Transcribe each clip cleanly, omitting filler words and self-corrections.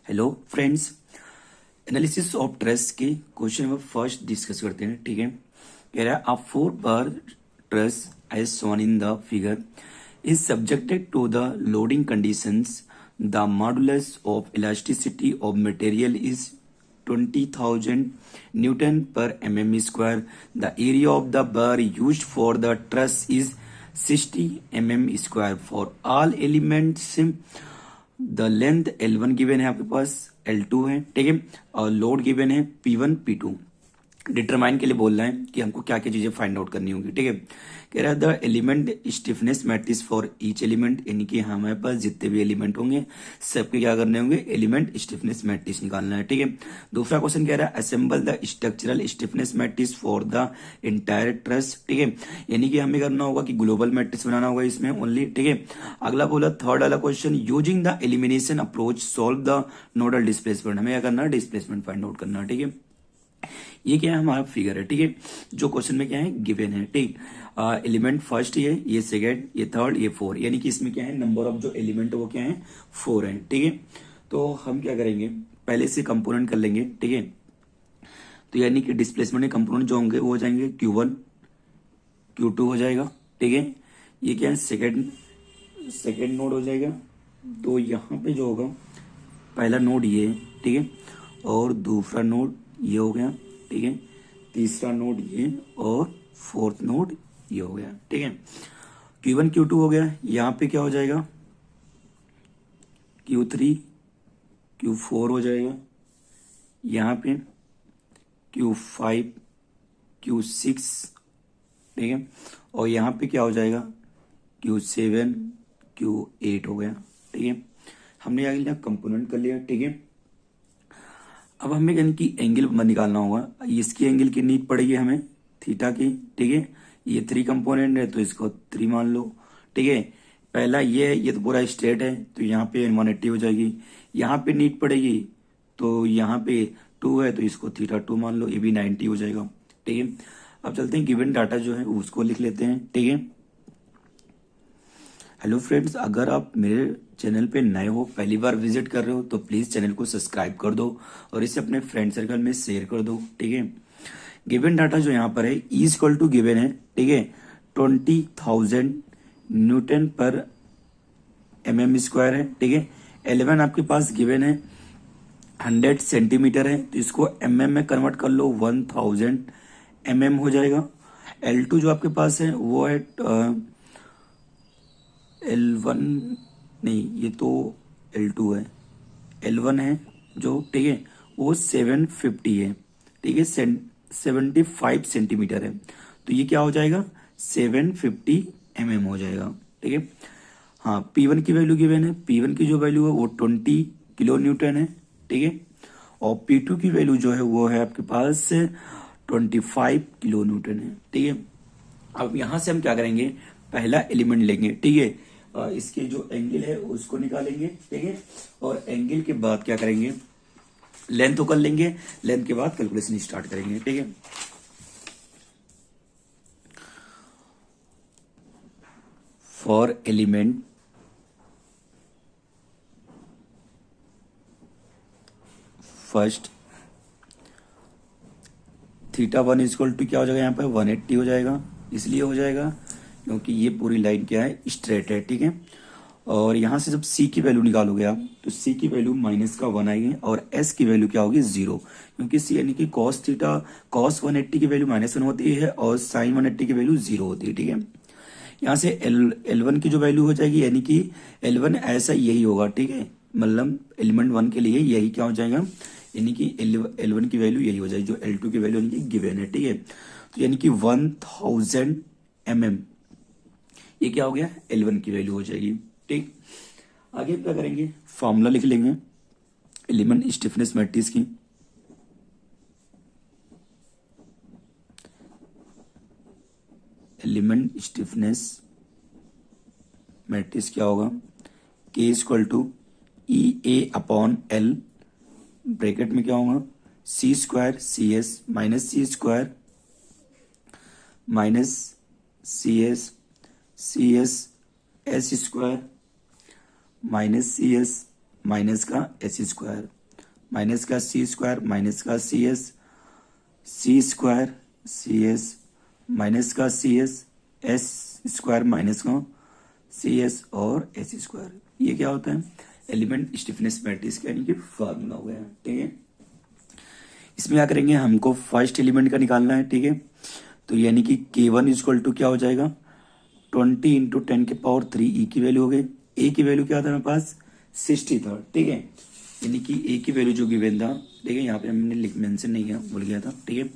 Hello friends, analysis of trust के question number first discuss करते हैं। ठीक है, कह रहा है a 4 bar trust as shown in the figure is subjected to the loading conditions. The modulus of elasticity of material is 20,000 Newton per mm square. The area of the bar used for the truss is 60 mm square. For all elements the length L1 given है, आपके पास L2 है, ठीक है, और load given है P1 P2। Determine के लिए बोल रहा है कि हमको क्या क्या चीजें फाइंड आउट करनी होगी। ठीक है, कह रहा है the element stiffness matrix for each element, यानी कि हमारे पास जितने भी एलिमेंट होंगे सबके क्या करने होंगे, एलिमेंट स्टिफनेस मैट्रिक्स निकालना है। ठीक है, दूसरा क्वेश्चन कह रहा है assemble the structural stiffness matrix for the entire truss. ठीक है, यानी कि हमें करना होगा कि ग्लोबल मैट्रिक्स बनाना होगा इसमें ओनली। ठीक है, अगला बोला थर्ड वाला question using the elimination approach solve the nodal displacement. हमें क्या करना है, डिस्प्लेसमेंट फाइंड आउट करना है। ठीक है, ये क्या है, हमारा फिगर है। ठीक है, जो क्वेश्चन में क्या है, गिवन है। ठीक, एलिमेंट फर्स्ट ये सेकंड, ये थर्ड, ये फोर, यानी कि इसमें क्या है, नंबर ऑफ जो एलिमेंट है वो क्या है, 4 है। ठीक है, तो हम क्या करेंगे, पहले से कंपोनेंट कर लेंगे। ठीक है, तो यानी कि डिस्प्लेसमेंट के कंपोनेंट जो होंगे वो हो जाएंगे Q1 Q2 हो जाएगा। ठीक है, ये क्या है, सेकेंड नोड हो जाएगा। तो यहाँ पे जो होगा, पहला नोड ये है, ठीक है, और दूसरा नोड ये हो गया। ठीक है, तीसरा नोड ये और फोर्थ नोड ये हो गया। ठीक है, Q1 Q2 हो गया। यहाँ पे क्या हो जाएगा, Q3 Q4 हो जाएगा। यहाँ पे Q5 Q6, ठीक है, और यहाँ पे क्या हो जाएगा, Q7 Q8 हो गया। ठीक है, हमने क्या लिया, कंपोनेंट कर लिया। ठीक है, अब हमें यानी कि एंगल निकालना होगा। इसकी एंगल की नीड पड़ेगी हमें, थीटा की। ठीक है, ये 3 कंपोनेंट है तो इसको 3 मान लो। ठीक है, पहला ये तो पूरा स्ट्रेट है तो यहाँ पे 180 हो जाएगी। यहाँ पे नीड पड़ेगी तो यहाँ पे 2 है तो इसको थीटा 2 मान लो, ये भी 90 हो जाएगा। ठीक है, अब चलते हैं गिवन डाटा जो है उसको लिख लेते हैं। ठीक है, हेलो फ्रेंड्स, अगर आप मेरे चैनल पे नए हो, पहली बार विजिट कर रहे हो तो प्लीज चैनल को सब्सक्राइब कर दो और इसे अपने फ्रेंड सर्कल में शेयर कर दो। ठीक है, गिवन डाटा जो यहाँ पर है इज इक्वल टू गिवन है। ठीक है, 20,000 न्यूटन पर mm स्क्वायर है। ठीक है, 11 आपके पास गिवन है, 100 सेंटीमीटर है तो इसको mm में कन्वर्ट कर लो, 1000 mm हो जाएगा। L2 जो आपके पास है वो है L1, नहीं ये तो L2 है, L1 है जो, ठीक है, वो 750 है। ठीक है, 75 सेंटीमीटर है तो ये क्या हो जाएगा, 750 mm हो जाएगा। ठीक है, हाँ, P1 की वैल्यू गिवन है, P1 की जो वैल्यू है वो 20 किलो न्यूटन है। ठीक है, और P2 की वैल्यू जो है वो है आपके पास 25 किलो न्यूटन है। ठीक है, अब यहां से हम क्या करेंगे, पहला एलिमेंट लेंगे। ठीक है, इसके जो एंगल है उसको निकालेंगे। ठीक है, और एंगल के बाद क्या करेंगे, लेंथ तो कर लेंगे, लेंथ के बाद कैलकुलेशन स्टार्ट करेंगे। ठीक है, for element first θ1 equal to क्या हो जाएगा, यहाँ पे 180 हो जाएगा। इसलिए हो जाएगा क्योंकि ये पूरी लाइन क्या है, स्ट्रेट है। ठीक है, और यहां से जब C की वैल्यू निकालोगे आप तो C की वैल्यू -1 आएगी और S की वैल्यू क्या होगी, 0, क्योंकि C यानी कि cos थीटा, cos 180 की वैल्यू -1 होती है और sin 180 की वैल्यू 0 होती है। ठीक है, यहाँ से L1 की जो वैल्यू हो जाएगी, यानी कि L1 ऐसा यही होगा। ठीक है, मतलब एलिमेंट 1 के लिए यही क्या हो जाएगा, यानी कि L1 की वैल्यू यही हो जाएगी जो L2 की वैल्यू यानी कि गिवन है। ठीक है, तो यानी कि 1000 mm ये क्या हो गया, L1 की वैल्यू हो जाएगी। ठीक, आगे क्या करेंगे, फॉर्मूला लिख लेंगे एलिमेंट स्टिफनेस मैट्रिक्स की। एलिमेंट स्टिफनेस मैट्रिक्स क्या होगा, K equal to EA/L, bracket में क्या होगा, C square CS minus C square minus CS S square minus CS minus का S स्क्वायर। माइनस का सी स्क्वायर माइनस का C S, C square C S minus का C S, S square minus का C S और S square. ये क्या होता है? एलिमेंट स्टिफनेस मैट्रिक्स का यानी कि फार्मूला हो गया। ठीक है, इसमें क्या करेंगे, हमको फर्स्ट एलिमेंट का निकालना है। ठीक है, तो यानी कि K1 इक्वल टू क्या हो जाएगा, 20 इंटू 10⁻³ ई की वैल्यू हो गई। ए की वैल्यू क्या था मेरे पास, 60 था। ठीक है, यानी कि ए की वैल्यू जो गिवन था, ठीक है, यहाँ पे हमने लिख मेंशन नहीं किया, भूल गया था। ठीक है,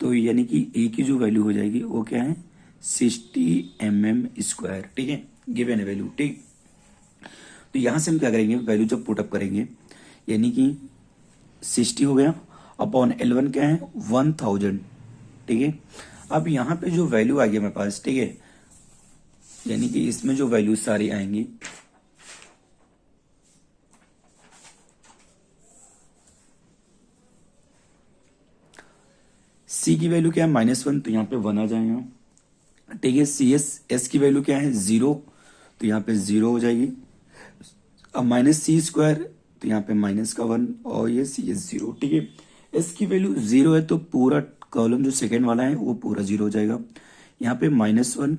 तो यानी कि ए की जो वैल्यू हो जाएगी वो क्या है, 60 mm²। ठीक है, गिवन है वैल्यू। ठीक, तो यहां से हम क्या करेंगे, वैल्यू जब पुटअप करेंगे, यानी कि 60 हो गया अपॉन L1 क्या है 1000। ठीक है, अब यहाँ पे जो वैल्यू आ गया मेरे पास, ठीक है, यानी कि इसमें जो वैल्यू सारी आएंगी, सी की वैल्यू क्या है -1, तो यहाँ पे 1 आ जाएगा। ठीक है, सी एस की वैल्यू क्या है 0, तो यहाँ पे 0 हो जाएगी। अब माइनस सी स्क्वायर, तो यहाँ पे -1 और ये सी एस 0। ठीक है, एस की वैल्यू 0 है तो पूरा कॉलम जो सेकेंड वाला है वो पूरा 0 हो जाएगा। यहाँ पे -1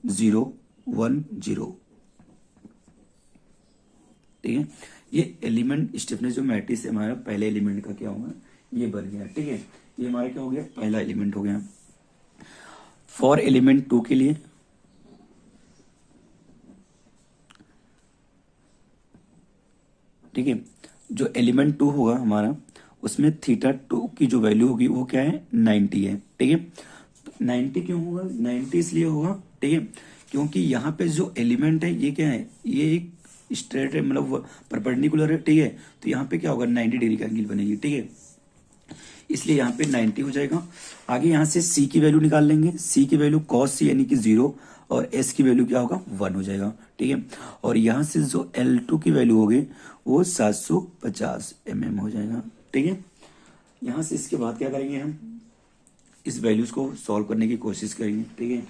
0 1 0। ठीक है, ये एलिमेंट स्टिफनेस जो मैट्रिक्स है हमारा पहले एलिमेंट का क्या होगा, ये बन गया। ठीक है, ये हमारा क्या हो गया, पहला एलिमेंट हो गया। फॉर एलिमेंट 2 के लिए, ठीक है, जो एलिमेंट 2 होगा हमारा, उसमें θ2 की जो वैल्यू होगी वो क्या है 90 है। ठीक है, तो 90 क्यों होगा, 90 इसलिए होगा, ठीक है, क्योंकि यहाँ पे जो एलिमेंट है ये क्या है, ये एक स्ट्रेट है, मतलब परपेंडिकुलर है। ठीक है, तो यहाँ पे क्या होगा 90 डिग्री का एंगल बनेगी। ठीक है, इसलिए यहाँ पे 90 हो जाएगा। आगे यहाँ से सी की वैल्यू निकाल लेंगे, सी की वैल्यू cos सी यानी कि 0 और एस की वैल्यू क्या होगा 1 हो जाएगा। ठीक है, और यहाँ से जो L2 की वैल्यू होगी वो 750 mm हो जाएगा। ठीक है, यहाँ से इसके बाद क्या करेंगे, हम इस वैल्यूज को सॉल्व करने की कोशिश करेंगे। ठीक है,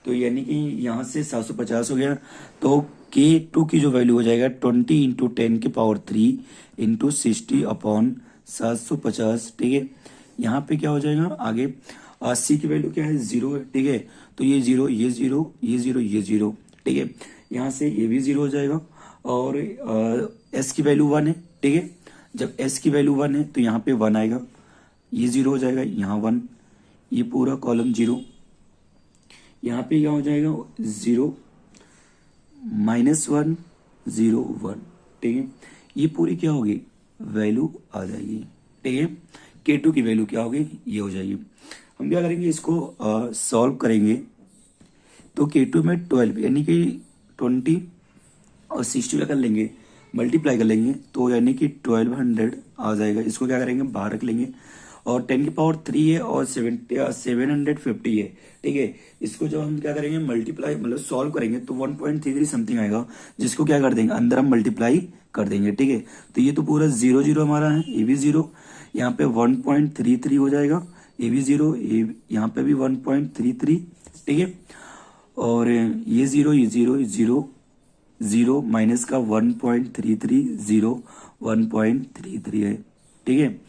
तो यानी कि यहाँ से 750 हो गया, तो K2 की जो वैल्यू हो जाएगा 20 इंटू 10⁻³ इंटू 60 अपॉन 750। ठीक है, यहाँ पे क्या हो जाएगा आगे, सी की वैल्यू क्या है 0 है। ठीक है, तो ये 0 ये 0 ये 0 ये 0। ठीक है, यहाँ से ये भी 0 हो जाएगा और एस की वैल्यू 1 है। ठीक है, जब एस की वैल्यू 1 है तो यहाँ पे 1 आएगा, ये 0 हो जाएगा, यहाँ 1, ये पूरा कॉलम 0, यहाँ पे क्या हो जाएगा 0 -1 0 1। ठीक है, ये पूरी क्या होगी वैल्यू आ जाएगी। ठीक है, K2 की वैल्यू क्या होगी, ये हो जाएगी। हम क्या करेंगे, इसको सॉल्व करेंगे, तो K2 में 12 यानी कि 20 और 60 कर लेंगे, मल्टीप्लाई कर लेंगे, तो यानी कि 1200 आ जाएगा। इसको क्या करेंगे बाहर रख लेंगे, और 10⁻³ है और 750 है। ठीक है, इसको जब हम क्या करेंगे मल्टीप्लाई मतलब सॉल्व करेंगे तो 1.33 समथिंग आएगा, जिसको क्या कर देंगे अंदर हम मल्टीप्लाई कर देंगे। ठीक है, तो ये तो पूरा 0 0 हमारा है, ये भी 0, यहाँ पे 1.33 हो जाएगा, ये भी 0, ये यहाँ पे भी 1.33। ठीक है, और ये 0 ये 0 ये 0 0 माइनस का 1.33 0 1.33 है। ठीक है,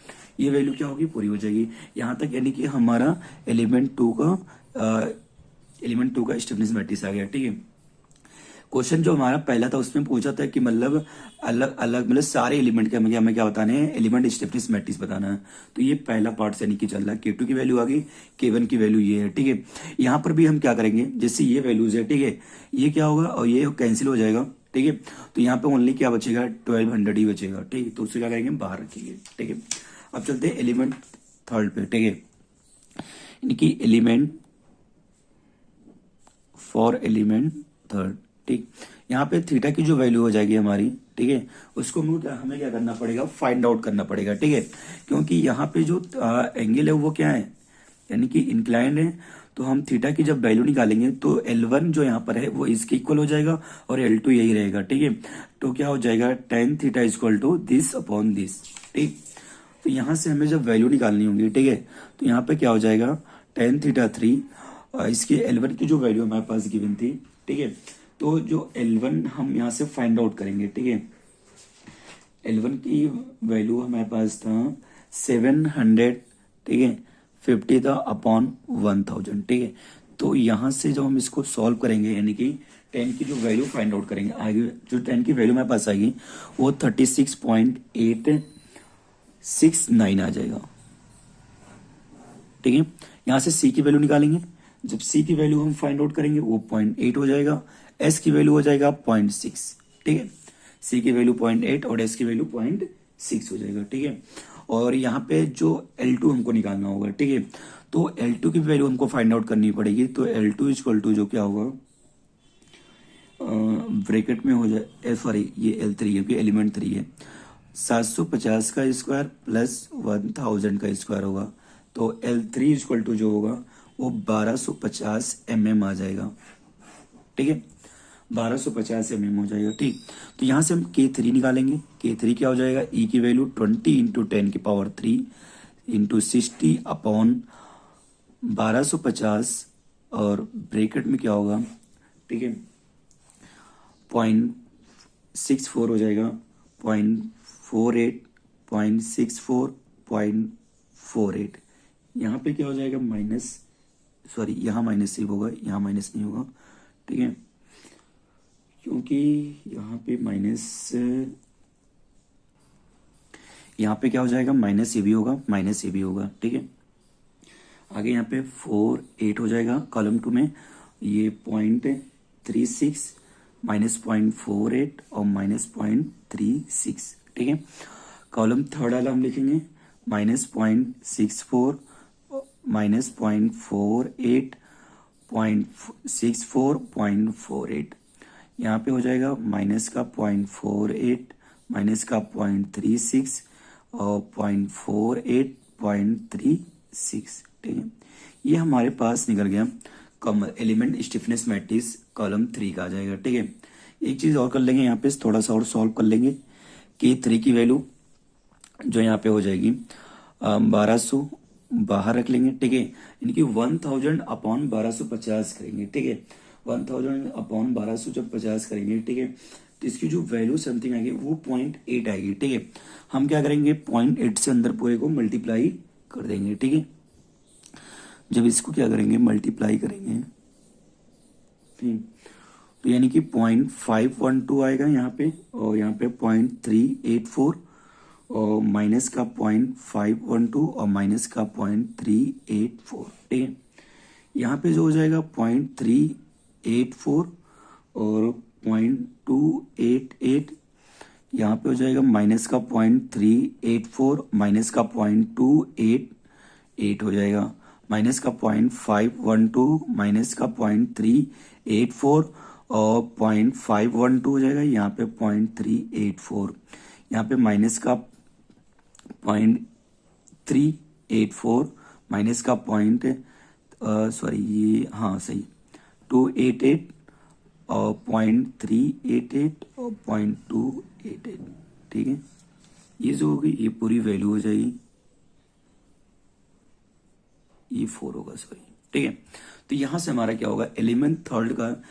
ये वैल्यू क्या होगी पूरी हो जाएगी यहाँ तक, यानी कि हमारा एलिमेंट 2 का स्टिफनेस मैट्रिक्स आ गया। ठीक है, क्वेश्चन जो हमारा पहला था उसमें पूछा था कि मतलब अलग अलग मतलब सारे एलिमेंट के हमें क्या बताने हैं, एलिमेंट स्टिफनेस मैट्रिक्स बताना है। तो ये पहला पार्ट से यानी कि चल रहा है, K2 की वैल्यू आ गई, K1 की वैल्यू ये है। ठीक है, यहाँ पर भी हम क्या करेंगे, जैसे ये वैल्यूज है, ठीक है, ये क्या होगा और ये कैंसिल हो जाएगा। ठीक है, तो यहाँ पे ओनली क्या बचेगा 1200 ही बचेगा। ठीक है, तो उससे क्या करेंगे बाहर रखेंगे। ठीक है, अब चलते हैं एलिमेंट थर्ड पे। ठीक है, यानी कि एलिमेंट फॉर एलिमेंट थर्ड। ठीक, यहाँ पे थीटा की जो वैल्यू हो जाएगी हमारी, ठीक है, उसको हमें क्या करना पड़ेगा फाइंड आउट करना पड़ेगा। ठीक है, क्योंकि यहाँ पे जो एंगल है वो क्या है यानी कि इंक्लाइंड है, तो हम थीटा की जब वैल्यू निकालेंगे तो L1 जो यहाँ पर है वो इसके इक्वल हो जाएगा और L2 यही रहेगा। ठीक है, तो क्या हो जाएगा tan theta equal to this upon this. ठीक, तो यहाँ से हमें जब वैल्यू निकालनी होगी, ठीक है, तो यहाँ पे क्या हो जाएगा tan थीटा 3, इसकी L1 की जो वैल्यू हमारे पास गिवन थी। ठीक है, तो जो L1 हम यहाँ से फाइंड आउट करेंगे। ठीक है, L1 की वैल्यू हमारे पास था 700, ठीक है, 50 था अपॉन 1000, ठीक है। तो यहाँ से जब हम इसको सॉल्व करेंगे, यानी कि 10 की जो वैल्यू फाइंड आउट करेंगे, आगे जो 10 की वैल्यू हमारे पास आएगी वो 36.869 आ जाएगा, ठीक है। यहाँ से C की वैल्यू निकालेंगे, जब C की वैल्यू हम फाइंड आउट करेंगे वो 0.8 हो जाएगा, S की वैल्यू हो जाएगा 0.6, ठीक है। C की वैल्यू 0.8 और S की वैल्यू 0.6 हो जाएगा, ठीक है। और यहाँ पे जो L2 हमको निकालना होगा, ठीक है। तो L2 की वैल्यू हमको फाइंड आउट करनी पड़ेगी। तो L2 इक्वल टू जो क्या होगा, ब्रैकेट में हो जाए, सॉरी ये L3 है क्योंकि एलिमेंट 3 है, 750 का स्क्वायर प्लस 1000 का स्क्वायर होगा। तो L3 इक्वल टू जो होगा वो 1250 mm आ जाएगा, ठीक है, 1250 mm हो जाएगा, ठीक। तो यहाँ से हम K3 निकालेंगे। K3 क्या हो जाएगा, E की वैल्यू 20 इंटू 10⁻³ इंटू 60 अपॉन 1250 और ब्रैकेट में क्या होगा, ठीक है, 0.64 हो जाएगा, 0.48, 0.64, 0.48। यहाँ पे क्या हो जाएगा माइनस, सॉरी यहाँ माइनस ही होगा, यहाँ माइनस नहीं होगा, ठीक है, क्योंकि यहाँ पे माइनस, यहाँ पे क्या हो जाएगा माइनस ये भी होगा, माइनस ये भी होगा, ठीक है। आगे यहाँ पे 48 हो जाएगा कॉलम 2 में, ये 0.36 माइनस 0.48 और माइनस 0.36, ठीक है। कॉलम थर्ड वाला हम लिखेंगे -0.64 माइनस 0.48 0.64 0.48। यहाँ पे हो जाएगा माइनस का 0.48 माइनस का 0.36 और 0.48 0.36, ठीक है। ये हमारे पास निकल गया common element stiffness matrix column 3 का आ जाएगा, ठीक है। एक चीज और कर लेंगे, यहाँ पे थोड़ा सा और सॉल्व कर लेंगे। K3 की वैल्यू जो यहाँ पे हो जाएगी 1200 बाहर रख लेंगे, ठीक है, इनकी 1000 अपॉन 1250 करेंगे, ठीक है। 1000 अपॉन 1200 जब 50 करेंगे, ठीक है, तो इसकी जो वैल्यू समथिंग आएगी वो 0.8 आएगी, ठीक है। हम क्या करेंगे 0.8 से अंदर पूरे को मल्टीप्लाई कर देंगे, ठीक है। जब इसको क्या करेंगे मल्टीप्लाई करेंगे, ठीक, तो यानी कि 0.512 आएगा यहाँ पे, और यहाँ पे 0.384 और माइनस का 0.512 और माइनस का 0.384, ठीक है। यहाँ पे जो हो जाएगा 0.384 और 0.288, यहाँ पे हो जाएगा माइनस का 0.384 माइनस का 0.288 हो जाएगा, माइनस का 0.512 माइनस का 0.384 और 0.512 हो जाएगा, यहाँ पे 0.384, यहाँ पे माइनस का 0.384 माइनस का सॉरी ये हाँ सही 288 और 0.388 और 0.288, ठीक है। ये जो होगी ये पूरी वैल्यू हो जाएगी, ये 4 होगा, सॉरी, ठीक है। तो यहां से हमारा क्या होगा एलिमेंट थर्ड का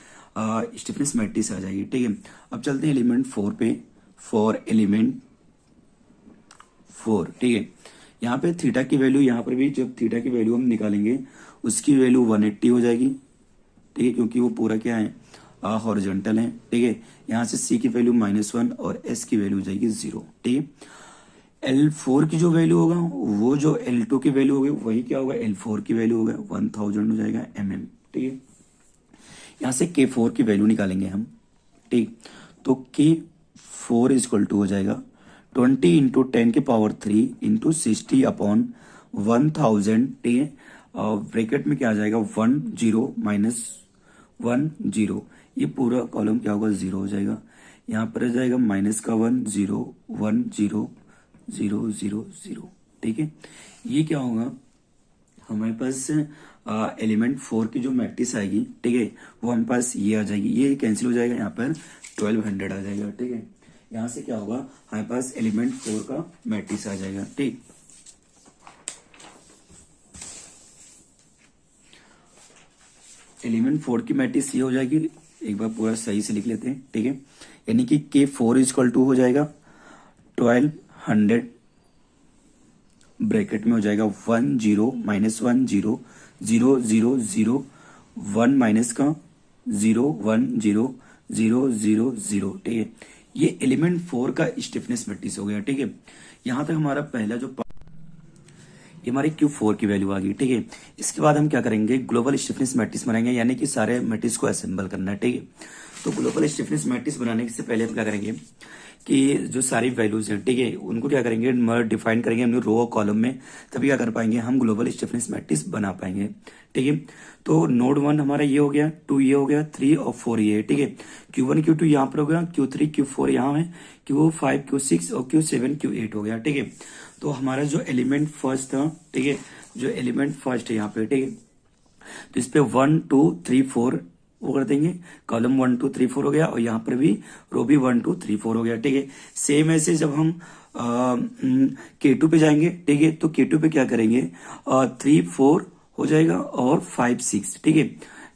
स्टिफनेस मैट्रिक्स आ जाएगी, ठीक है। अब चलते हैं एलिमेंट 4 पे। फॉर एलिमेंट 4, ठीक है, यहाँ पे थीटा की वैल्यू, यहाँ पर भी जब थीटा की वैल्यू हम निकालेंगे उसकी वैल्यू 180 हो जाएगी, ठीक है, क्योंकि वो पूरा क्या है हॉरिजॉन्टल है, ठीक है। यहाँ से C की वैल्यू -1 और S की वैल्यू हो जाएगी 0, ठीक है। L4 की जो वैल्यू होगा वो जो L2 की वैल्यू होगी वही क्या होगा L4 की वैल्यू होगा 1000 हो जाएगा mm, ठीक है। यहाँ से K4 की वैल्यू निकालेंगे हम, ठीक। तो K4 इक्वल टू हो जाएगा 20 इंटू 10⁻³ इंटू 60 अपॉन 1000, ठीक है। ब्रैकेट में क्या आ जाएगा 10 माइनस 10, ये पूरा कॉलम क्या होगा 0 हो जाएगा। यहाँ पर आ जाएगा माइनस का 1 0 1 0 0 0 0, ठीक है। ये क्या होगा हमारे पास एलिमेंट 4 की जो मैट्रिक्स आएगी, ठीक है, वो हमारे पास ये आ जाएगी, ये कैंसिल हो जाएगा, यहाँ पर 1200 आ जाएगा, ठीक है। यहाँ से क्या होगा हमारे पास एलिमेंट 4 का मैट्रिक्स आ जाएगा, ठीक। एलिमेंट 4 की मैट्रिक्स ये हो जाएगी, एक बार पूरा सही से लिख लेते हैं, ठीक है। यानी कि K4 इक्वल टू हो जाएगा 1200 ब्रैकेट में हो जाएगा 1 0 -1 0 0 0 0 1 माइनस का 0 1 0 0 0 0। ठीक है, ये एलिमेंट 4 का स्टिफनेस मैट्रिक्स हो गया। ठीक है, यहां तक हमारा पहला जो ये हमारी Q4 की वैल्यू आ गई। ठीक है, इसके बाद हम क्या करेंगे, ग्लोबल स्टिफनेस मैट्रिक्स बनाएंगे, यानी कि सारे मैट्रिक्स को असेंबल करना है। ठीक है, तो ग्लोबल स्टिफनेस मैट्रिक्स बनाने से पहले हम क्या करेंगे कि जो सारी वैल्यूज हैं, ठीक है, उनको क्या करेंगे, डिफाइन करेंगे हम रो और कॉलम में, तभी क्या कर पाएंगे हम ग्लोबल स्टिफनेस मैट्रिक्स बना पाएंगे। ठीक है, तो नोड 1 हमारा ये हो गया, 2 ये हो गया, 3 और 4 ये है। ठीक है, Q1 Q2 यहाँ पर हो गया, Q3 Q4 यहाँ है, Q5 Q6 और Q7 Q8 हो गया। ठीक है, तो हमारा जो एलिमेंट फर्स्ट था, ठीक है, जो एलिमेंट फर्स्ट है यहाँ पे, ठीक है, तो इस पे 1 2 3 4 वो कर देंगे, कॉलम 1 2 3 4 हो गया, और यहाँ पर भी रो भी 1 2 3 4 हो गया। ठीक है, सेम ऐसे जब हम K2 पे जाएंगे, ठीक है, तो K2 पे क्या करेंगे, 3 4 हो जाएगा और 5 6। ठीक है,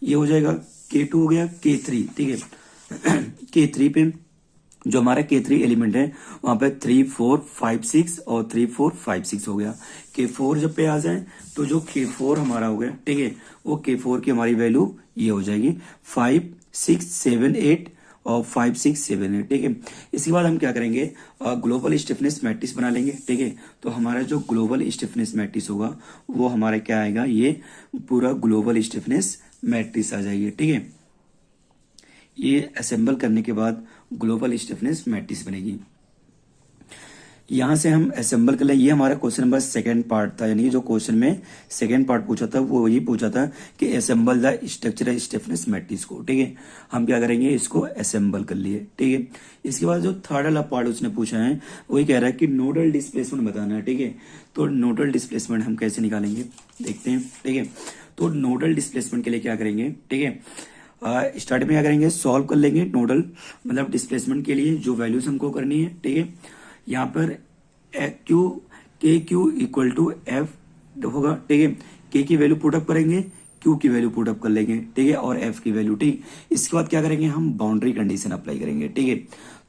ये हो जाएगा K2 हो गया, K3। ठीक है, K3 पे जो हमारा K3 एलिमेंट है वहां पे 3 4 5 6 और 3 4 5 6 हो गया। K4 जब पे आ जाए तो जो K4 हमारा हो गया, ठीक है, वो K4 की हमारी वैल्यू ये हो जाएगी 5 6 7 8 और 5 6 7 8। ठीक है, इसके बाद हम क्या करेंगे, ग्लोबल स्टिफनेस मैट्रिक्स बना लेंगे। ठीक है, तो हमारा जो ग्लोबल स्टिफनेस मैट्रिक्स होगा वो हमारा क्या आएगा, ये पूरा ग्लोबल स्टिफनेस मैट्रिक्स आ जाएगी। ठीक है, ये असेंबल करने के बाद ग्लोबल स्टिफनेस मैट्रिक्स बनेगी। यहां से हम असेंबल कर ले, ये हमारा क्वेश्चन नंबर सेकंड पार्ट था, यानी जो क्वेश्चन में सेकंड पार्ट पूछा था वो ये पूछा था कि assemble the structural stiffness matrix को। ठीक है, हम क्या करेंगे, इसको असेंबल कर लिए। ठीक है, इसके बाद जो थर्ड वाला पार्ट उसने पूछा है वही कह रहा है कि नोडल डिस्प्लेसमेंट बताना है। ठीक है, तो नोडल डिस्प्लेसमेंट हम कैसे निकालेंगे देखते हैं। ठीक है, तो नोडल डिस्प्लेसमेंट के लिए क्या करेंगे, ठीक है, स्टार्ट में क्या करेंगे, सॉल्व कर लेंगे नोडल मतलब डिस्प्लेसमेंट के लिए जो वैल्यूज हमको करनी है। ठीक है, यहाँ पर के क्यू इक्वल टू एफ होगा। ठीक है, के की वैल्यू पुटअप करेंगे, क्यू की वैल्यू पुटअप कर लेंगे। ठीक है, और एफ की वैल्यू। ठीक, इसके बाद क्या करेंगे, हम बाउंड्री कंडीशन अप्लाई करेंगे। ठीक है,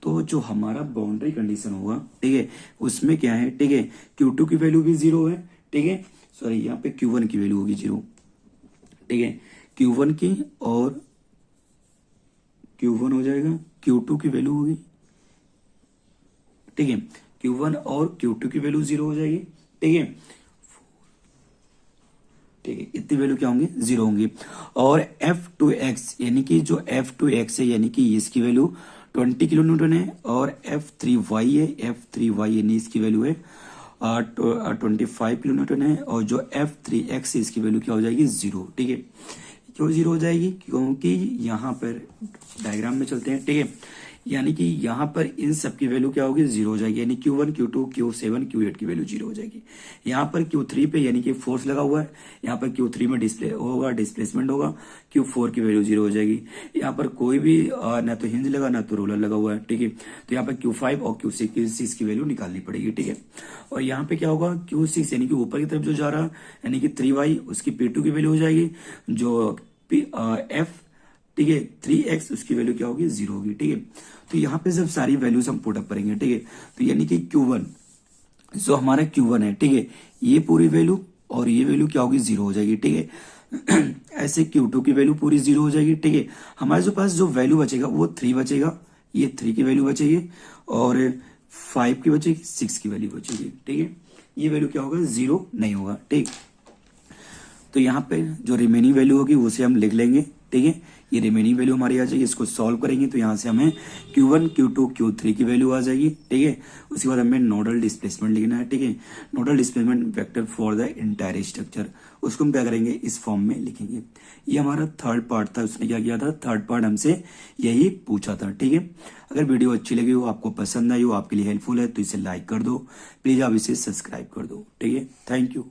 तो जो हमारा बाउंड्री कंडीशन होगा, ठीक है, उसमें क्या है, ठीक है, Q2 की वैल्यू भी 0 है। ठीक है, सॉरी यहाँ पे Q1 की वैल्यू होगी 0। ठीक है, Q1 की और Q1 हो जाएगा, Q2 की वैल्यू होगी। ठीक है, Q1 और Q2 की वैल्यू 0 हो जाएगी। ठीक है, ठीक है, इतनी वैल्यू क्या होंगी, 0 होंगी। और F2x यानी कि जो F2x है यानी कि इसकी वैल्यू 20 किलो न्यूटन है, और F3y है, F3y यानी इसकी वैल्यू है 25 किलो न्यूटन है, और जो F3x है इसकी वैल्यू क्या हो जाएगी, 0। ठीक है, क्यों 0 हो जाएगी, क्योंकि यहाँ पर डायग्राम में चलते हैं। ठीक है, यानी कि यहाँ पर इन सब की वैल्यू क्या होगी, 0 हो जाएगी, यानी Q1 Q2 Q7 Q8 की वैल्यू 0 हो जाएगी। यहाँ पर Q3 पे यानी कि फोर्स लगा हुआ है, यहाँ पर Q3 में डिस्प्ले होगा, डिस्प्लेसमेंट होगा, Q4 की वैल्यू 0 हो जाएगी। यहाँ पर कोई भी ना तो हिंज लगा ना तो रोलर लगा हुआ है। ठीक है, तो यहाँ पर Q5 और Q6 की वैल्यू निकालनी पड़ेगी। ठीक है, और यहाँ पे क्या होगा, Q6 यानी कि ऊपर की तरफ जो जा रहा है यानी कि 3y उसकी P2 की वैल्यू हो जाएगी, जो F, ठीक है, 3x उसकी वैल्यू क्या होगी, 0 होगी। ठीक है, तो यहाँ पे जब सारी वैल्यूज हम पुटअप करेंगे, ठीक है, तो यानी कि Q1 जो हमारा Q1 है, ठीक है, ये पूरी वैल्यू और ये वैल्यू क्या होगी, 0 हो जाएगी। ठीक है, ऐसे Q2 की वैल्यू पूरी 0 हो जाएगी। ठीक है, हमारे पास जो वैल्यू बचेगा वो 3 बचेगा, ये 3 की वैल्यू बचेगी, और 5 की बचेगी, 6 की वैल्यू बचेगी। ठीक है, ये वैल्यू क्या होगा, 0 नहीं होगा। ठीक, तो यहाँ पे जो रिमेनिंग वैल्यू होगी उसे हम लिख लेंगे। ठीक है, ये रिमेनिंग वैल्यू हमारी आ जाएगी, इसको सॉल्व करेंगे तो यहाँ से हमें Q1 Q2 Q3 की वैल्यू आ जाएगी। ठीक है, उसके बाद हमें नोडल डिस्प्लेसमेंट लिखना है। ठीक है, nodal displacement vector for the entire structure, उसको हम क्या करेंगे, इस फॉर्म में लिखेंगे। ये हमारा थर्ड पार्ट था, उसने क्या किया था, थर्ड पार्ट हमसे यही पूछा था। ठीक है, अगर वीडियो अच्छी लगी हो, आपको पसंद आई हो, आपके लिए हेल्पफुल है तो इसे लाइक कर दो, प्लीज आप इसे सब्सक्राइब कर दो। ठीक है, थैंक यू।